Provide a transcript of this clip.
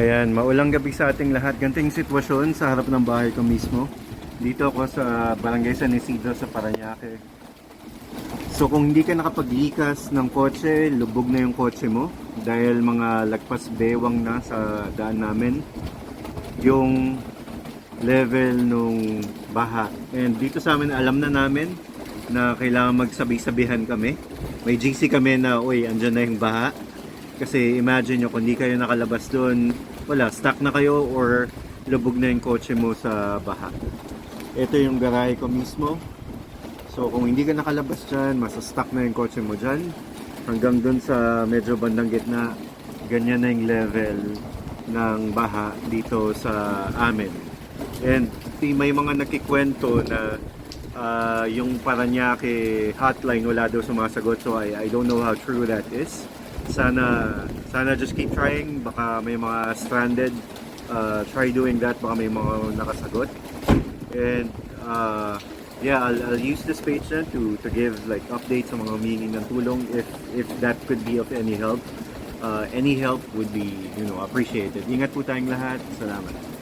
Ayan, maulang gabi sa ating lahat. Ganting sitwasyon sa harap ng bahay ko mismo. Dito ako sa Barangay San Isidro sa Parañaque. So kung hindi ka nakapaglikas ng kotse, lubog na yung kotse mo dahil mga lagpas bewang na sa daan namin yung level nung baha. And dito sa amin alam na namin na kailangan magsabi-sabihan kami. May GC kami na, uy, andyan na yung baha. Kasi imagine nyo, kung di kayo nakalabas doon, wala, stuck na kayo or lubog na yung kotse mo sa baha. Ito yung garahe ko mismo. So kung hindi ka nakalabas dyan, masa-stuck na yung kotse mo dyan. Hanggang doon sa medyo bandang gitna, ganyan na yung level ng baha dito sa amin. And may mga nakikwento na yung Parañaque hotline wala daw sumasagot. So I don't know how true that is. Sana just keep trying. Baka may mga stranded. Try doing that. Baka may mga nakasagot. And yeah, I'll use this page then to give like updates sa mga humingi ng tulong if that could be of any help. Any help would be appreciated. Ingat po tayong lahat. Salamat.